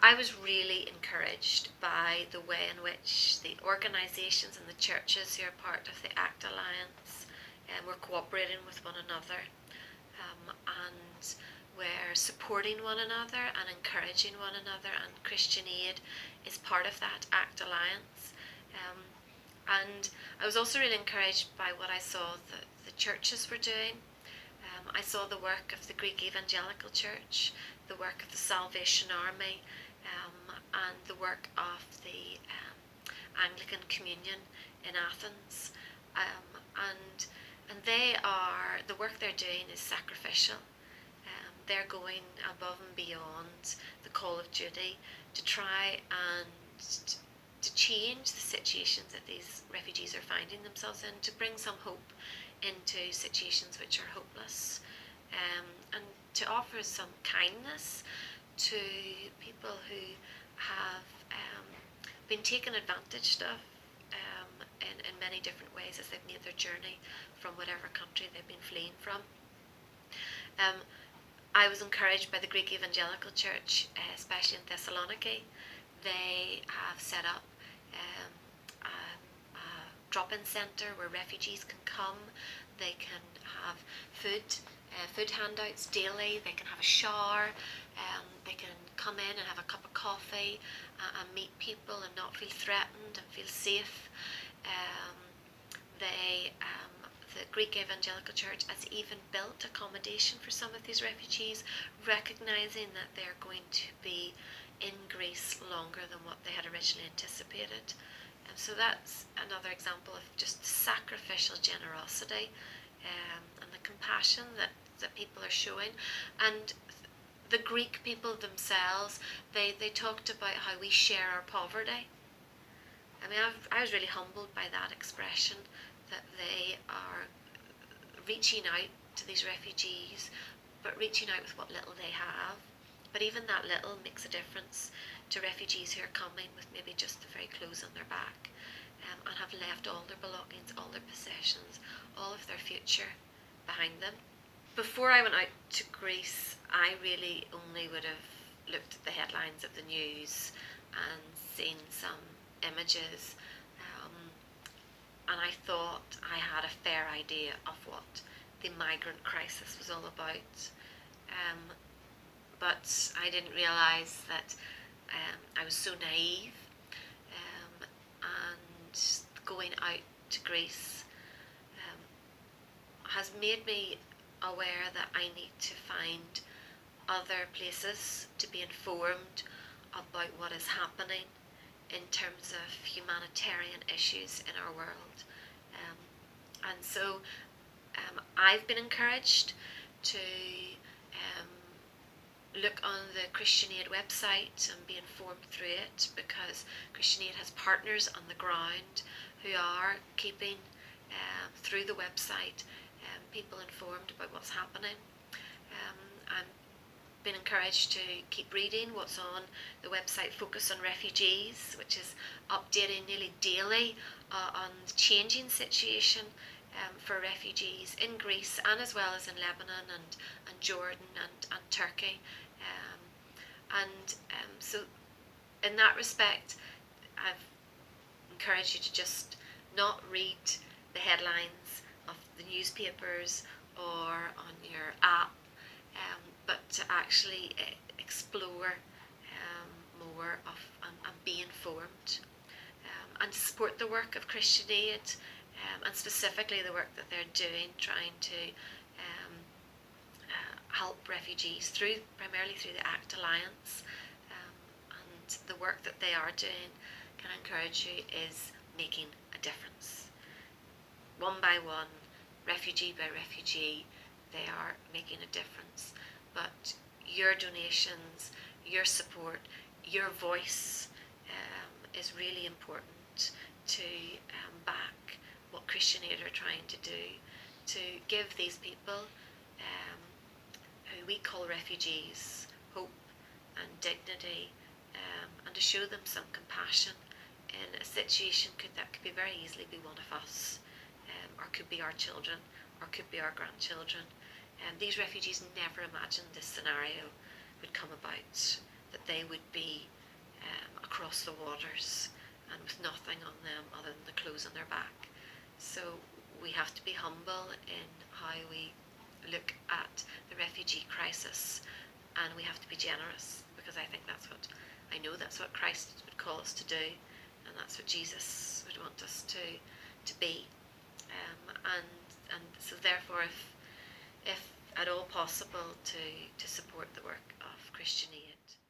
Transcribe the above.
I was really encouraged by the way in which the organisations and the churches who are part of the ACT Alliance were cooperating with one another, and were supporting one another and encouraging one another, and Christian Aid is part of that ACT Alliance. And I was also really encouraged by what I saw that the churches were doing. I saw the work of the Greek Evangelical Church, the work of the Salvation Army, and the work of the Anglican Communion in Athens. And the work they're doing is sacrificial. They're going above and beyond the call of duty to try and to change the situations that these refugees are finding themselves in, to bring some hope into situations which are hopeless, and to offer some kindness to people who have been taken advantage of in many different ways as they've made their journey from whatever country they've been fleeing from. I was encouraged by the Greek Evangelical Church, especially in Thessaloniki. They have set up a drop-in centre where refugees can come. They can have food handouts daily. They can have a shower. They can come in and have a cup of coffee and meet people and not feel threatened and feel safe. The Greek Evangelical Church has even built accommodation for some of these refugees, recognising that they're going to be in Greece longer than what they had originally anticipated. And so that's another example of just sacrificial generosity and the compassion that people are showing. And the Greek people themselves, they talked about how we share our poverty. I mean, I was really humbled by that expression, that they are reaching out to these refugees, but reaching out with what little they have. But even that little makes a difference to refugees who are coming with maybe just the very clothes on their back, and have left all their belongings, all their possessions, all of their future behind them. Before I went out to Greece, I really only would have looked at the headlines of the news and seen some images, and I thought I had a fair idea of what the migrant crisis was all about, but I didn't realise that I was so naive, and going out to Greece has made me aware that I need to find other places to be informed about what is happening in terms of humanitarian issues in our world. And so I've been encouraged to look on the Christian Aid website and be informed through it, because Christian Aid has partners on the ground who are keeping through the website people informed about what's happening. I'm been encouraged to keep reading what's on the website Focus on Refugees, which is updating nearly daily on the changing situation for refugees in Greece, and as well as in Lebanon and Jordan and Turkey. So in that respect, I've encouraged you to just not read the headlines of the newspapers or on your app, but to actually explore more of and be informed, and to support the work of Christian Aid, and specifically the work that they're doing, trying to help refugees primarily through the ACT Alliance, and the work that they are doing, can I encourage you, is making a difference. One by one, refugee by refugee, they are making a difference. But your donations, your support, your voice is really important to back what Christian Aid are trying to do, to give these people who we call refugees hope and dignity, and to show them some compassion in a situation that could be very easily be one of us, or could be our children, or could be our grandchildren. These refugees never imagined this scenario would come about, that they would be across the waters and with nothing on them other than the clothes on their back. So we have to be humble in how we look at the refugee crisis, and we have to be generous, because I know that's what Christ would call us to do, and that's what Jesus would want us to be. And so therefore, if at all possible, to support the work of Christian Aid.